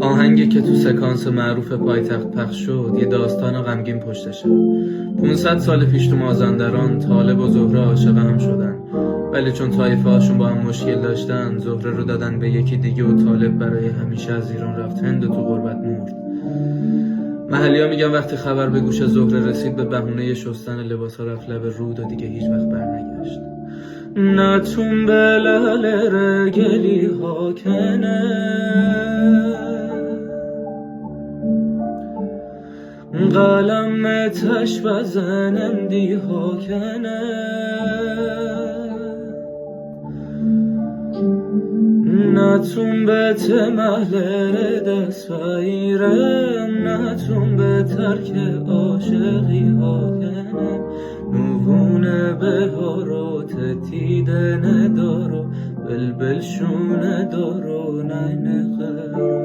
آهنگی که تو سکانس معروف پایتخت پخش شد یه داستان غمگین پشتشه. 500 سال پیش تو مازندران طالب و زهره عاشق هم شدن، ولی چون طایفه هاشون با هم مشکل داشتن زهره رو دادن به یکی دیگه و طالب برای همیشه از ایران رفت هند و تو غربت مرد. محلیا میگن وقتی خبر به گوش زهره رسید به بهونه شستن لباسا رفت لب رود و دیگه هیچ وقت برنگشت. نتون بلال رگلی ها کنه قلم تش بزنم دی ها کنه نتون به تمهلر دست بایرم نتون به ترک عاشقی ها کنه نوونه به هارات تیده ندارو بلبل شونه دارو نینقه